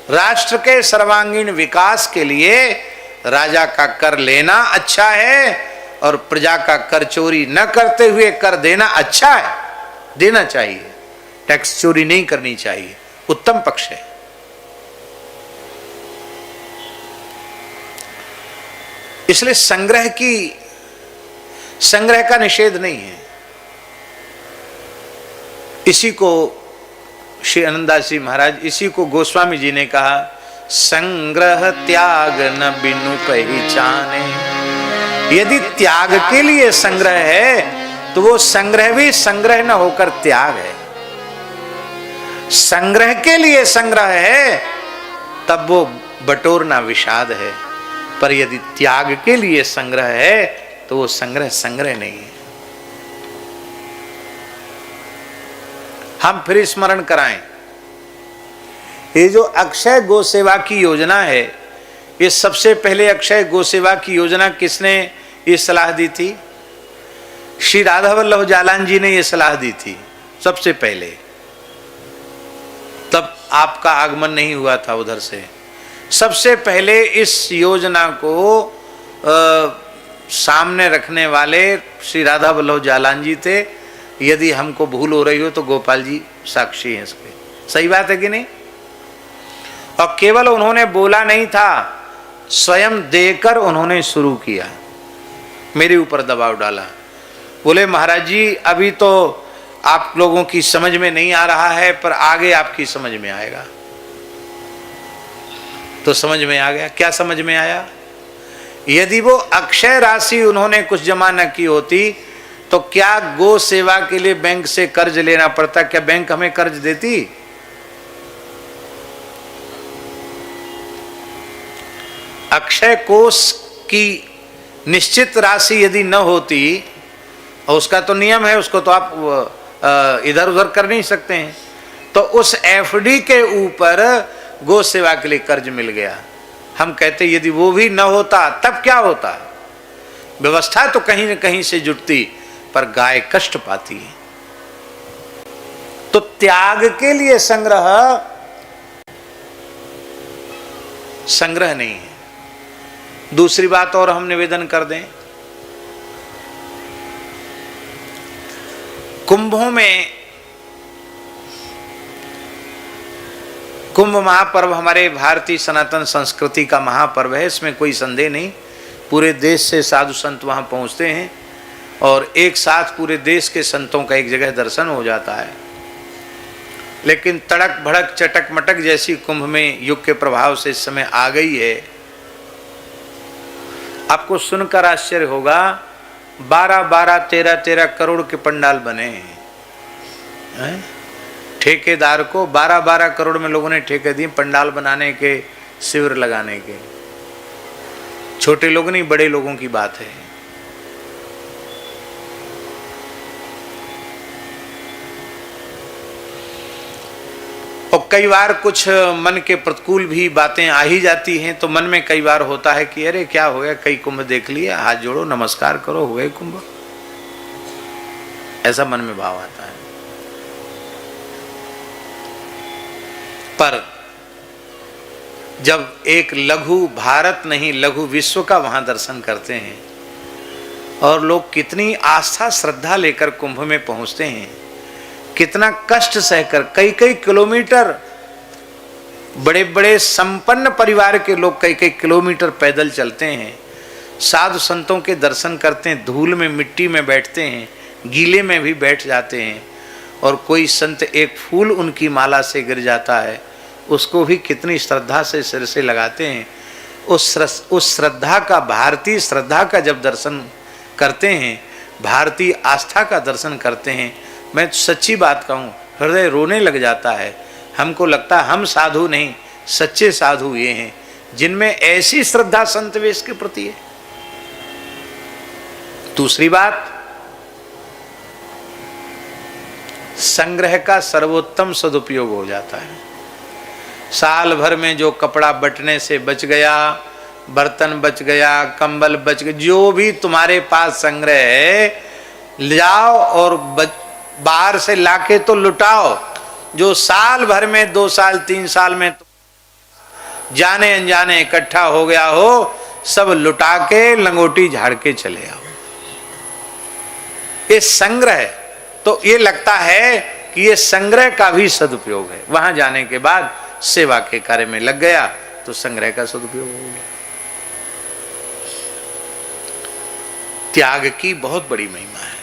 राष्ट्र के सर्वांगीण विकास के लिए राजा का कर लेना अच्छा है और प्रजा का कर चोरी न करते हुए कर देना अच्छा है, देना चाहिए। टैक्स चोरी नहीं करनी चाहिए, उत्तम पक्ष है। इसलिए संग्रह का निषेध नहीं है। इसी को श्री आनंददास जी महाराज, इसी को गोस्वामी जी ने कहा, संग्रह त्याग न बिनु पहचाने। यदि त्याग के लिए संग्रह है तो वो संग्रह भी संग्रह न होकर त्याग है। संग्रह के लिए संग्रह है तब वो बटोरना विषाद है, पर यदि त्याग के लिए संग्रह है तो वो संग्रह संग्रह नहीं है। हम फिर स्मरण कराएं, ये जो अक्षय गो सेवा की योजना है, ये सबसे पहले अक्षय गो सेवा की योजना किसने ये सलाह दी थी? श्री राधा वल्लभ जालान जी ने ये सलाह दी थी सबसे पहले। तब आपका आगमन नहीं हुआ था उधर से। सबसे पहले इस योजना को सामने रखने वाले श्री राधा वल्लभ जालान जी थे। यदि हमको भूल हो रही हो तो गोपाल जी साक्षी हैं इसके। सही बात है कि नहीं? और केवल उन्होंने बोला नहीं था, स्वयं देकर उन्होंने शुरू किया, मेरे ऊपर दबाव डाला। बोले महाराज जी अभी तो आप लोगों की समझ में नहीं आ रहा है, पर आगे आपकी समझ में आएगा। तो समझ में आ गया। क्या समझ में आया? यदि वो अक्षय राशि उन्होंने कुछ जमा न की होती तो क्या गो सेवा के लिए बैंक से कर्ज लेना पड़ता? क्या बैंक हमें कर्ज देती? अक्षय कोष की निश्चित राशि यदि न होती, और उसका तो नियम है, उसको तो आप इधर उधर कर नहीं सकते हैं, तो उस एफडी के ऊपर गो सेवा के लिए कर्ज मिल गया। हम कहते यदि वो भी न होता तब क्या होता? व्यवस्था तो कहीं न कहीं से जुटती, पर गाय कष्ट पाती है। तो त्याग के लिए संग्रह नहीं है। दूसरी बात और हम निवेदन कर दें, कुंभों में, कुंभ महापर्व हमारे भारतीय सनातन संस्कृति का महापर्व है, इसमें कोई संदेह नहीं। पूरे देश से साधु संत वहां पहुंचते हैं और एक साथ पूरे देश के संतों का एक जगह दर्शन हो जाता है। लेकिन तड़क भड़क चटक मटक जैसी कुंभ में युग के प्रभाव से इस समय आ गई है। आपको सुनकर आश्चर्य होगा, 12-12, 13-13 करोड़ के पंडाल बने हैं। ठेकेदार को 12-12 करोड़ में लोगों ने ठेके दिए पंडाल बनाने के, शिविर लगाने के। छोटे लोग नहीं, बड़े लोगों की बात है। और कई बार कुछ मन के प्रतिकूल भी बातें आ ही जाती हैं, तो मन में कई बार होता है कि अरे क्या हो गया, कई कुंभ देख लिया, हाथ जोड़ो नमस्कार करो, हो गए कुंभ। ऐसा मन में भाव आता है। पर जब एक लघु भारत नहीं लघु विश्व का वहां दर्शन करते हैं और लोग कितनी आस्था श्रद्धा लेकर कुंभ में पहुंचते हैं, कितना कष्ट सहकर कई कई किलोमीटर, बड़े बड़े संपन्न परिवार के लोग कई कई किलोमीटर पैदल चलते हैं, साधु संतों के दर्शन करते हैं, धूल में मिट्टी में बैठते हैं, गीले में भी बैठ जाते हैं, और कोई संत एक फूल उनकी माला से गिर जाता है, उसको भी कितनी श्रद्धा से सिर से लगाते हैं। उस श्रद्धा का, भारतीय श्रद्धा का जब दर्शन करते हैं, भारतीय आस्था का दर्शन करते हैं, मैं सच्ची बात कहूँ हृदय रोने लग जाता है। हमको लगता है हम साधु नहीं, सच्चे साधु ये हैं जिनमें ऐसी श्रद्धा संत वेश के प्रति है। दूसरी बात, संग्रह का सर्वोत्तम सदुपयोग हो जाता है। साल भर में जो कपड़ा बटने से बच गया, बर्तन बच गया, कंबल बच गया, जो भी तुम्हारे पास संग्रह है ले जाओ और बाहर से लाके तो लुटाओ। जो साल भर में 2 साल 3 साल में जाने अनजाने इकट्ठा हो गया हो, सब लुटा के लंगोटी झाड़ के चले आओ। ये संग्रह, तो ये लगता है कि ये संग्रह का भी सदुपयोग है। वहां जाने के बाद सेवा के कार्य में लग गया तो संग्रह का सदुपयोग हो गया। त्याग की बहुत बड़ी महिमा है।